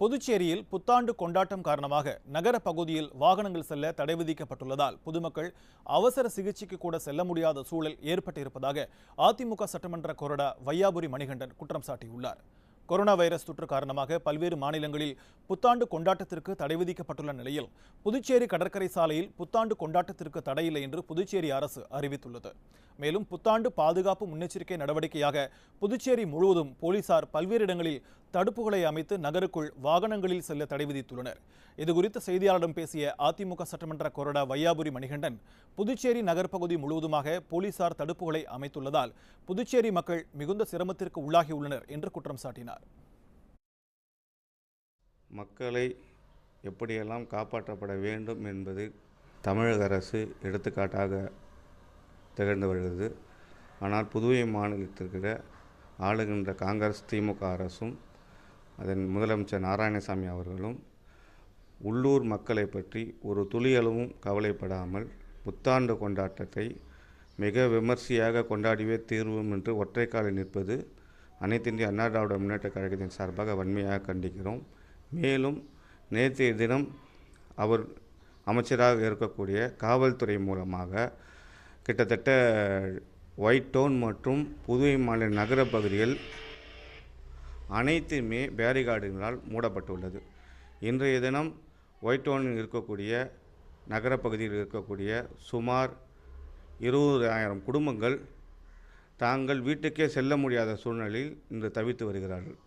புதுச்சேரியில் புத்தாண்டு கொண்டாட்டம் காரணமாக நகர பகுதியில் வாகனங்கள் செல்ல தடை விதிக்கப்பட்டுள்ளதால் பொதுமக்கள் அவசர சிகிச்சைக்கு கூட செல்ல முடியாத சூழல் ஏற்பட்டிருப்பதாக அதிமுக சட்டமன்ற கொறடா வையாபுரி மணிகண்டன் குற்றம் சாட்டியுள்ளார். கொரோனா வைரஸ் தொற்று காரணமாக பல்வேறு மாநிலங்களில் புத்தாண்டு கொண்டாட்டத்திற்கு தடை விதிக்கப்பட்டுள்ள நிலையில் புதுச்சேரி கடற்கரை சாலையில் புத்தாண்டு கொண்டாட்டத்திற்கு தடையில்லை என்று புதுச்சேரி அரசு அறிவித்துள்ளது. மேலும் புத்தாண்டு பாதுகாப்பு முன்னெச்சரிக்கை நடவடிக்கையாக புதுச்சேரி முழுவதும் போலீசார் பல்வேறு இடங்களில் தடுப்புகளை அமைத்து நகருக்குள் வாகனங்களில் செல்ல தடை விதித்துள்ளனர். இதுகுறித்து செய்தியாளரிடம் பேசிய அதிமுக சட்டமன்ற கொறடா வையாபுரி மணிகண்டன், புதுச்சேரி நகர்ப்பகுதி முழுவதுமாக போலீசார் தடுப்புகளை அமைத்துள்ளதால் புதுச்சேரி மக்கள் மிகுந்த சிரமத்திற்கு உள்ளாகியுள்ளனர் என்று குற்றம் சாட்டினார். மக்களை எப்படியெல்லாம் காப்பாற்றப்பட வேண்டும் என்பது தமிழக அரசு எடுத்துக்காட்டாக திகழ்ந்து வருகிறது. ஆனால் புதுவை மாநிலத்திற்கிற ஆளுகின்ற காங்கிரஸ் திமுக அரசும் அதன் முதலமைச்சர் நாராயணசாமி அவர்களும் உள்ளூர் மக்களை பற்றி ஒரு துளியளவும் கவலைப்படாமல் புத்தாண்டு கொண்டாட்டத்தை மிக விமர்சையாக கொண்டாடியே தீர்வோம் என்று ஒற்றைக்காலில் நிற்பது அனைத்து இந்திய அண்ணா திராவிட முன்னேற்ற கழகத்தின் சார்பாக வன்மையாக கண்டிக்கிறோம். மேலும் நேற்றைய தினம் அவர் அமைச்சராக இருக்கக்கூடிய காவல்துறை மூலமாக கிட்டத்தட்ட ஒயிட் டவுன் மற்றும் புதுவை மாநில நகர பகுதிகள் அனைத்துமே பேரிகார்டுகளால் மூடப்பட்டுள்ளது. இன்றைய தினம் ஒயிட் டவுனில் இருக்கக்கூடிய நகர பகுதியில் இருக்கக்கூடிய சுமார் 20,000 குடும்பங்கள் தாங்கள் வீட்டுக்கே செல்ல முடியாத சூழ்நிலையில் இன்று தவித்து வருகிறார்கள்.